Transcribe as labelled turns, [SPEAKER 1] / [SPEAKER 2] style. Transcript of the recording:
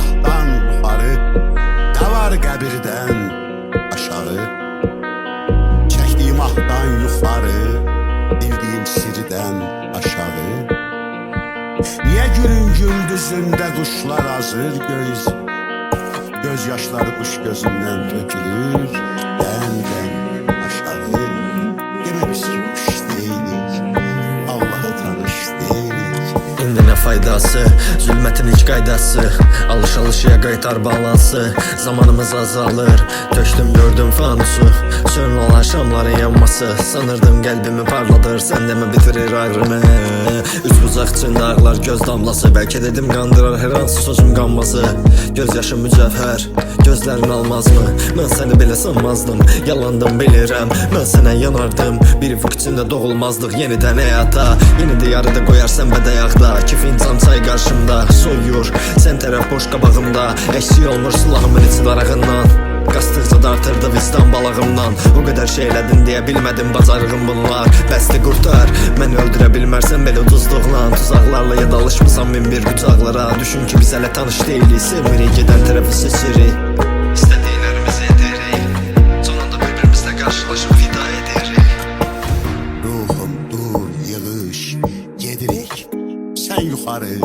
[SPEAKER 1] Allah'tan yuxarı, nə var qəbirdən aşağı. Çəkdiyim ahdan yuxarı, bildiyim sirdən aşağı. Niyə gülün gündüzündə quşlar azır göz? Göz yaşları quş gözündən tökülür, dən aşağı. Demək biz kuş deyilik, Allah'a tanış deyilik.
[SPEAKER 2] İndi nə faydası, zülmətin hiç qaydası, alışya qaytar balansı. Zamanımız azalır, tökdüm gördüm fanusu, sönün olan şamların yanması. Sanırdım qəlbimi parladır, sən demə bitirir ağrımı. Üç bucaq içində ağlar göz damlası, bəlkə dedim qandırar hər hansı sözüm qanması. Göz yaşım mücəvhər, gözlərin almazmı? Mən səni belə sanmazdım, yalandım bilirəm. Mən sənə yanardım, bir ufuk içində doğulmazdıq yenidən həyata. Yeni diyarı qoyarsan bədəyaqda, iki fincan çay qarşımda soyur, sən tərəf boş qabağımda. Əksik olmur silahımın içi darağından, qastıqca dartırdı vicdan balağımdan. O qədər şey elədin deyə bilmədim bacarığım bunlar. Bəsli qurtar, məni öldürə bilmərsən belə ucuzluqla. Tuzaqlarla ya da alışmısan min bir qucaqlara. Düşün ki biz hələ tanış deyilik, sevmirik gedən tərəfi seçirik. İstədiklərimizi edirik, sonunda bir-birimizlə qarşılaşıb vida edirik.
[SPEAKER 1] Ruhum dur, yığış, gedirik. Sən yuxarı,